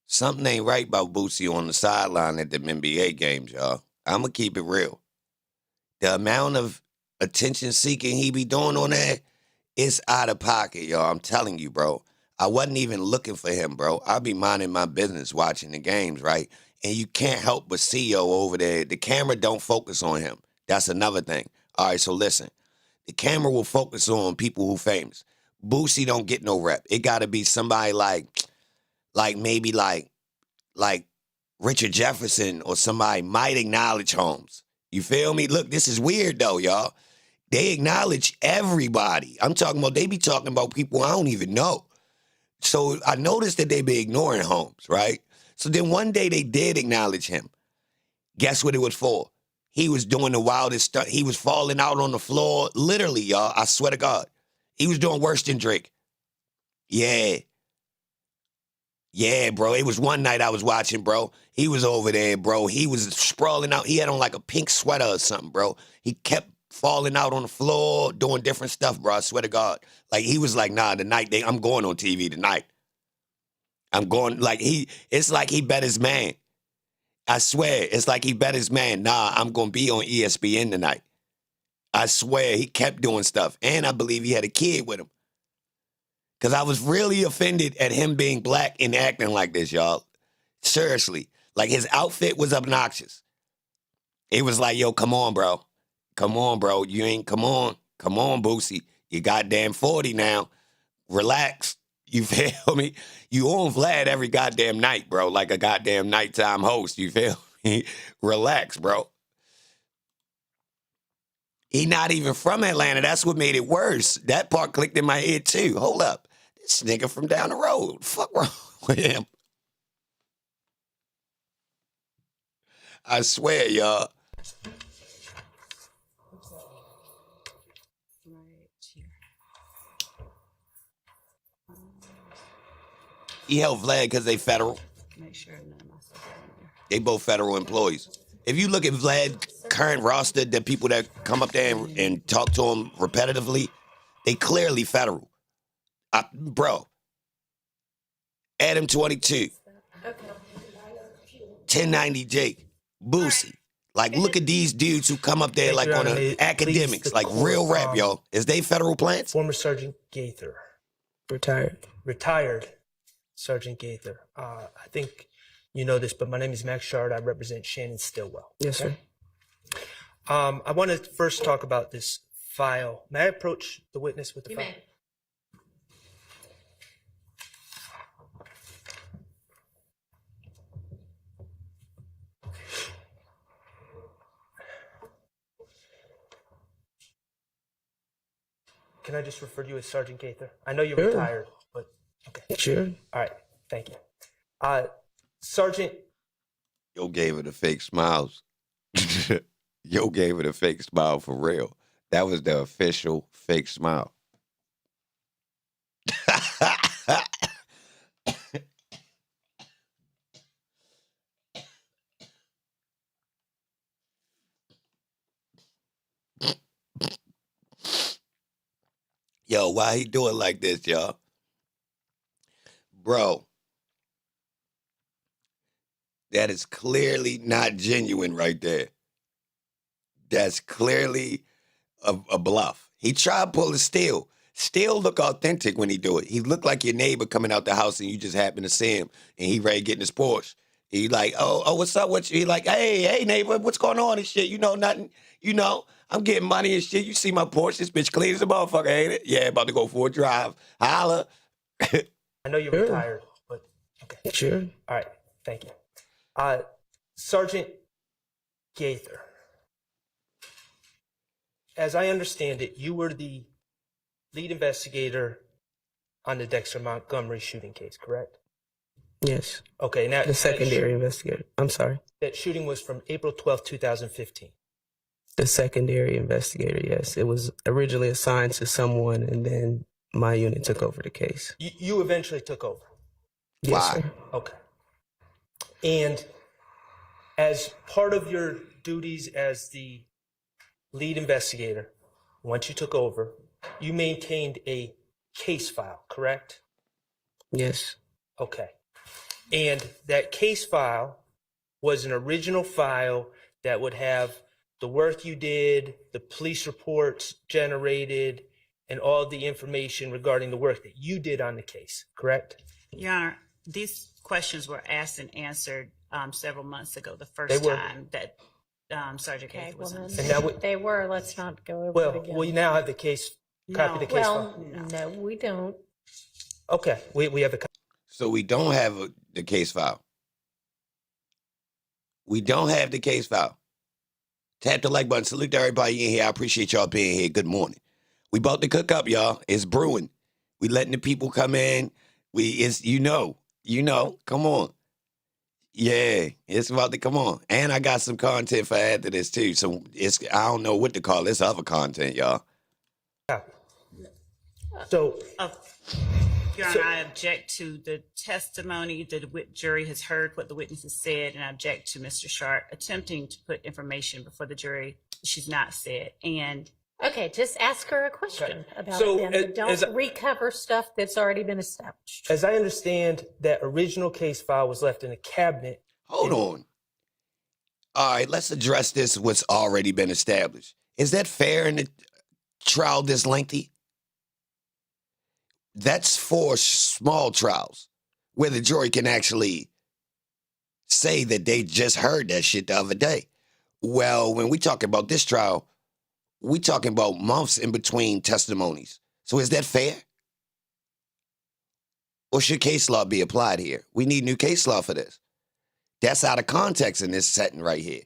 Something ain't right about Boosie on the sideline at them NBA games, y'all. I'm going to keep it real. The amount of attention seeking he be doing on that, it's out of pocket, y'all. I'm telling you, bro. I wasn't even looking for him, bro. I be minding my business watching the games, right? And you can't help but see yo over there. The camera don't focus on him. That's another thing. All right, so listen. The camera will focus on people who famous. Boosie don't get no rep. It got to be somebody like maybe Richard Jefferson or somebody might acknowledge Holmes. You feel me? Look, this is weird though, y'all. They acknowledge everybody. I'm talking about, they be talking about people I don't even know. So I noticed that they be ignoring Holmes, right? So then one day they did acknowledge him. Guess what it was for? He was doing the wildest stuff. He was falling out on the floor. Literally, y'all. I swear to God. He was doing worse than Drake. Yeah. Yeah, bro. It was one night I was watching, bro. He was over there, bro. He was sprawling out. He had on like a pink sweater or something, bro. He kept falling out on the floor, doing different stuff, bro. I swear to God. Like, he was like, nah, I'm going on TV tonight. I'm going, like, it's like he bet his man. I swear, it's like he bet his man. Nah, I'm going to be on ESPN tonight. I swear, he kept doing stuff. And I believe he had a kid with him. Because I was really offended at him being black and acting like this, y'all. Seriously. Like, his outfit was obnoxious. It was like, yo, come on, bro. Come on, bro. You ain't, come on. Come on, Boosie. You goddamn 40 now. Relax. You feel me? You on Vlad every goddamn night, bro, like a goddamn nighttime host. You feel me? Relax, bro. He not even from Atlanta. That's what made it worse. That part clicked in my head, too. Hold up. This nigga from down the road. Fuck wrong with him? I swear, y'all. He held Vlad because they federal. Make sure none of my stuff is in there. They both federal employees. If you look at Vlad's current roster, the people that come up there and talk to him repetitively, they clearly federal. Bro, Adam 22, 1090 Jake, Boosie. Like, look at these dudes who come up there like on academics, like real rap, yo. Is they federal plants? Former Sergeant Gaither. Retired Sergeant Gaither. I think you know this, but my name is Max Shard. I represent Shannon Stillwell. Yes, sir. I want to first talk about this file. May I approach the witness with the file? May. Can I just refer to you as Sergeant Gaither? I know you're Sure. retired, but okay. Sure. All right. Thank you. Sergeant, Yo gave her the fake smiles. Yo gave her the fake smile for real. That was the official fake smile. Yo, why he doing like this, y'all? Bro, that is clearly not genuine right there. That's clearly a bluff. He tried to pull a steal. Steal look authentic when he do it. He look like your neighbor coming out the house and you just happen to see him and he ready to get in his Porsche. And you like, oh, what's up with you? He like, hey, neighbor, what's going on and shit? You know, nothing. You know, I'm getting money and shit. You see my Porsche? This bitch clean as a motherfucker, ain't it? Yeah, about to go for a drive. Holla. I know you're Sure. retired, but okay. Sure. All right. Thank you. Sergeant Gaither, as I understand it, you were the lead investigator on the Dexter Montgomery shooting case, correct? Yes. Okay. Now The secondary investigator. I'm sorry. That shooting was from April 12th, 2015. The secondary investigator, yes. It was originally assigned to someone, and then my unit took over the case. You eventually took over. Yes, Why? sir. Okay. And as part of your duties as the lead investigator, once you took over, you maintained a case file, correct? Yes. Okay. And that case file was an original file that would have the work you did, the police reports generated, and all the information regarding the work that you did on the case, correct? Your Honor, these questions were asked and answered several months ago, the They first were. time that Sergeant Okay, Gaither well was on. then, And now we- they were, let's not go over it Well, again. we now have the case, copy of the case Well, file. no, we don't. Okay, we have the So we don't have the case file. We don't have the case file. Tap the like button. Salute to everybody in here. I appreciate y'all being here. Good morning. We about to cook up, y'all. It's brewing. We letting the people come in. You know. Come on. Yeah, it's about to come on. And I got some content for after this too. So I don't know what to call this other content, y'all. So, Your Honor, I object to the testimony. The jury has heard what the witnesses said, and I object to Mr. Sharp attempting to put information before the jury she's not said. And Okay, just ask her a question about So, it then, but as don't recover stuff that's already been established. as I understand, that original case file was left in a cabinet. Hold on. All right, let's address this, what's already been established. Is that fair in a trial this lengthy? That's for small trials where the jury can actually say that they just heard that shit the other day. Well, when we talk about this trial, we talking about months in between testimonies. So is that fair? Or should case law be applied here? We need new case law for this. That's out of context in this setting right here.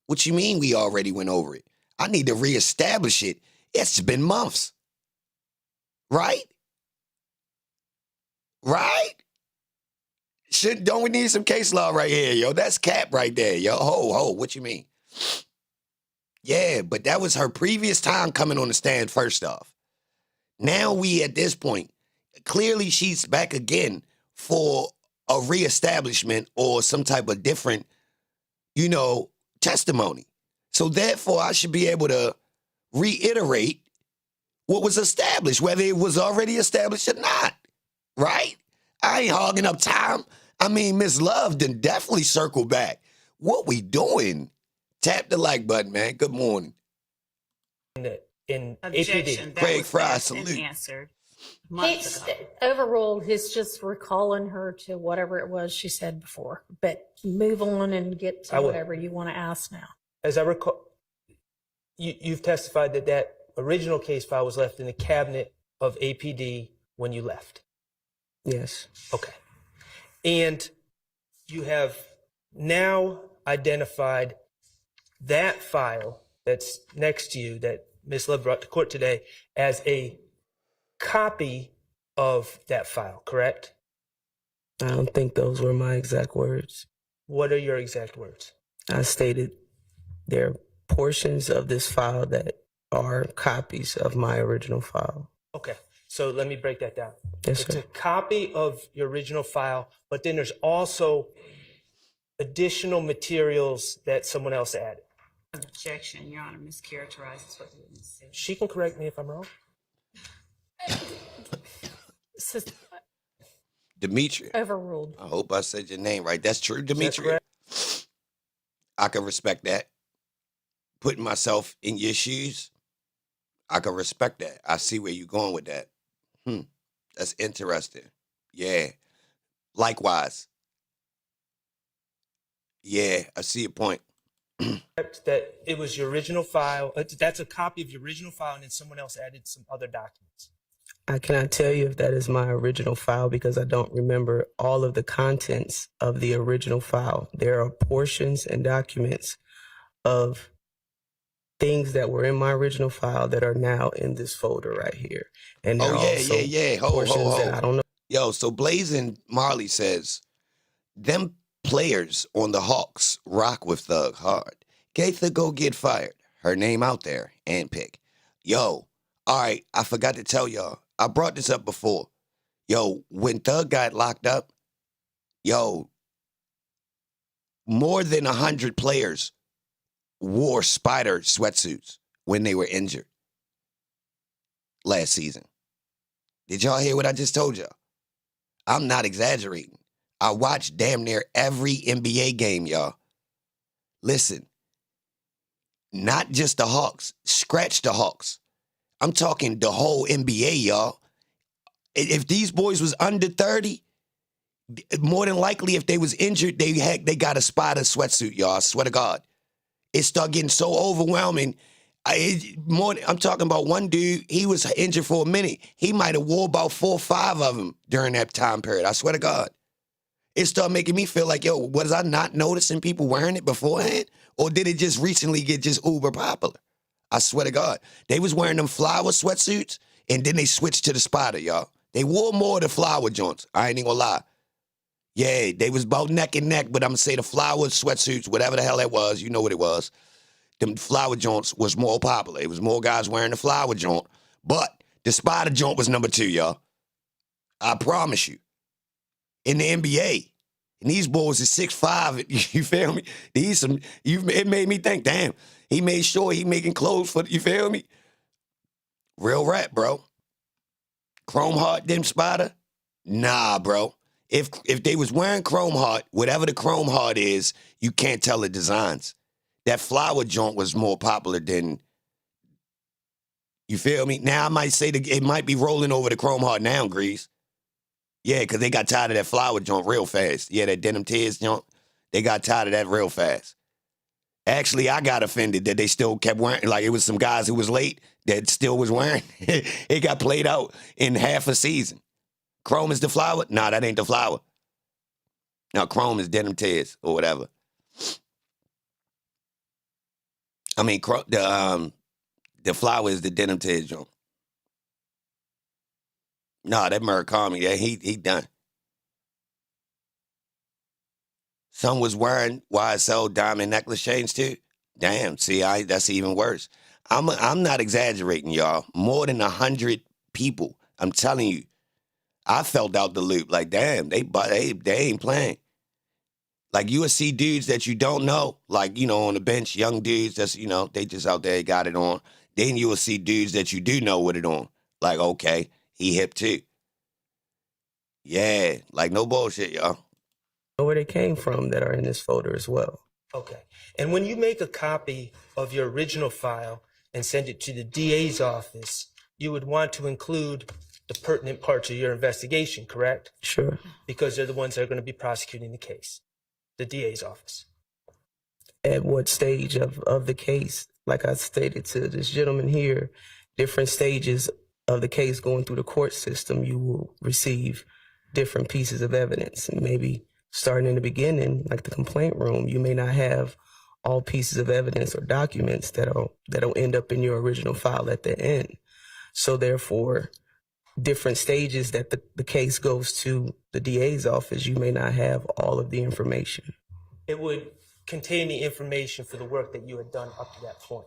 What you mean we already went over it? I need to reestablish it. It's been months. Right? Right? Don't we need some case law right here, yo? That's cap right there, yo. Ho, what you mean? Yeah, but that was her previous time coming on the stand first off. Now we at this point, clearly she's back again for a reestablishment or some type of different, testimony. So therefore, I should be able to reiterate what was established, whether it was already established or not, right? I ain't hogging up time. I mean, Miss Love done definitely circle back. What we doing? Tap the like button, man. Good morning. In Objection. APD. That Craig was Fry, asked and salute. answered months He's ago. overruled. He's just recalling her to whatever it was she said before. But move on and get I to will. whatever you want to ask now. As I recall, you've testified that original case file was left in the cabinet of APD when you left. Yes. Okay. And you have now identified that file that's next to you that Ms. Love brought to court today as a copy of that file, correct? I don't think those were my exact words. What are your exact words? I stated there are portions of this file that are copies of my original file. Okay. So let me break that down. Yes, It's sir. a copy of your original file, but then there's also additional materials that someone else added. Objection, Your Honor, mischaracterizes what the witness said. She can correct me if I'm wrong. Demetria. Overruled. I hope I said your name right. That's true, Is that Demetria. correct? I can respect that. Putting myself in your shoes, I can respect that. I see where you're going with that. That's interesting. Yeah. Likewise. Yeah, I see your point. That it was your original file. That's a copy of your original file, and then someone else added some other documents. I cannot tell you if that is my original file because I don't remember all of the contents of the original file. There are portions and documents of things that were in my original file that are now in this folder right here. And there Oh, are yeah, also yeah. Ho, portions that I don't know. Yo, so Blazing Marley says, them players on the Hawks rock with Thug hard. Gaither go get fired. Her name out there and pick. Yo, all right, I forgot to tell y'all. I brought this up before. Yo, when Thug got locked up, yo, more than 100 players wore spider sweatsuits when they were injured last season. Did y'all hear what I just told y'all? I'm not exaggerating. I watched damn near every NBA game, y'all. Listen, not just the Hawks. Scratch the Hawks. I'm talking the whole NBA, y'all. If these boys was under 30, more than likely if they was injured, they got a spider sweatsuit, y'all. I swear to God. It started getting so overwhelming. I'm talking about one dude, he was injured for a minute. He might have wore about 4 or 5 of them during that time period. I swear to God. It started making me feel like, yo, was I not noticing people wearing it beforehand? Or did it just recently get just uber popular? I swear to God. They was wearing them flower sweatsuits, and then they switched to the spider, y'all. They wore more of the flower joints. I ain't even gonna lie. Yeah, they was about neck and neck, but I'm gonna say the flower sweatsuits, whatever the hell that was, you know what it was. Them flower joints was more popular. It was more guys wearing the flower joint. But the spider joint was number 2, y'all. I promise you. In the NBA. And these boys is 6'5", you feel me? It made me think, damn, he made sure he making clothes for, you feel me? Real rap, bro. Chrome Heart, them spider? Nah, bro. If they was wearing Chrome Heart, whatever the Chrome Heart is, you can't tell the designs. That flower joint was more popular than, you feel me? Now I might say it might be rolling over the Chrome Heart now, Grease. Yeah, because they got tired of that flower joint real fast. Yeah, that Denim Tears joint, they got tired of that real fast. Actually, I got offended that they still kept wearing, like it was some guys who was late that still was wearing. It got played out in half a season. Chrome is the flower? Nah, that ain't the flower. No, Chrome is denim tears or whatever. I mean, the flower is the denim tears, John. Nah, that Murakami, yeah, he done. Some was wearing YSL diamond necklace chains too. Damn, see, that's even worse. I'm not exaggerating, y'all. More than 100 people. I'm telling you. I felt out the loop. Like, damn, they ain't playing. Like, you will see dudes that you don't know, like, on the bench, young dudes that's, they just out there got it on. Then you will see dudes that you do know with it on. Like, okay, he hip too. Yeah, like, no bullshit, y'all. Know where they came from that are in this folder as well. Okay. And when you make a copy of your original file and send it to the DA's office, you would want to include the pertinent parts of your investigation, correct? Sure. Because they're the ones that are going to be prosecuting the case, the DA's office. At what stage of the case? Like I stated to this gentleman here, different stages of the case going through the court system, you will receive different pieces of evidence. And maybe starting in the beginning, like the complaint room, you may not have all pieces of evidence or documents that'll end up in your original file at the end. So therefore, different stages that the case goes to the DA's office, you may not have all of the information. It would contain the information for the work that you had done up to that point.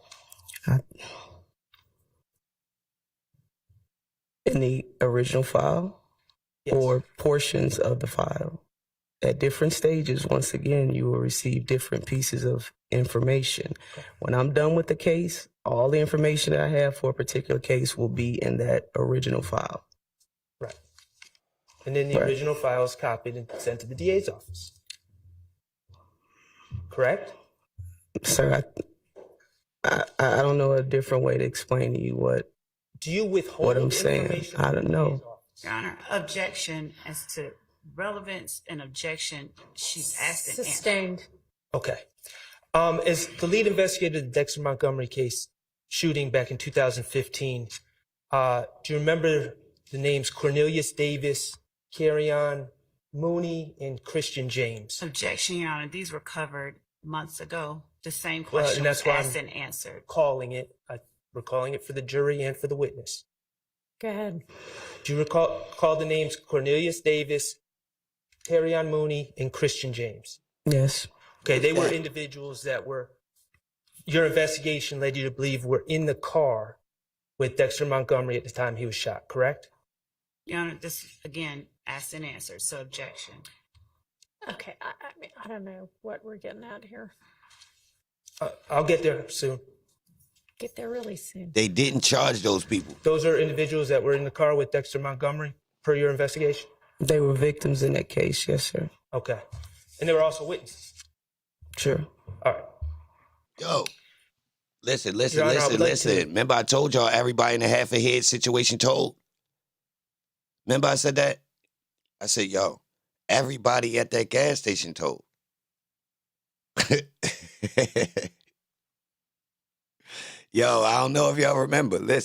In the original file? Yes. Or portions of the file. At different stages, once again, you will receive different pieces of information. Okay. When I'm done with the case, all the information that I have for a particular case will be in that original file. Right. And then the Right. original file is copied and sent to the DA's office. Correct? Sir, I don't know a different way to explain to you what Do you withhold What I'm saying, information I from don't the know. DA's office? Your Honor, objection as to relevance and objection. She's asked and answered. Sustained. Okay. As the lead investigator of the Dexter Montgomery case shooting back in 2015, do you remember the names Cornelius Davis, Carrion Mooney, and Christian James? Objection, Your Honor. These were covered months ago. The same Well, question and was that's why asked I'm and answered. We're calling it for the jury and for the witness. Go ahead. Do you recall the names Cornelius Davis, Carrion Mooney, and Christian James? Yes. Okay, they were individuals that your investigation led you to believe were in the car with Dexter Montgomery at the time he was shot, correct? Your Honor, this, again, asked and answered, so objection. Okay. I mean, I don't know what we're getting at here. I'll get there soon. Get there really soon. They didn't charge those people. Those are individuals that were in the car with Dexter Montgomery per your investigation? They were victims in that case, yes, sir. Okay. And they were also witnesses? Sure. All right. Yo, listen. Your Honor, I would like to- Remember I told y'all everybody in the half a head situation told? Remember I said that? I said, yo, everybody at that gas station told. Yo, I don't know if y'all remember. Listen.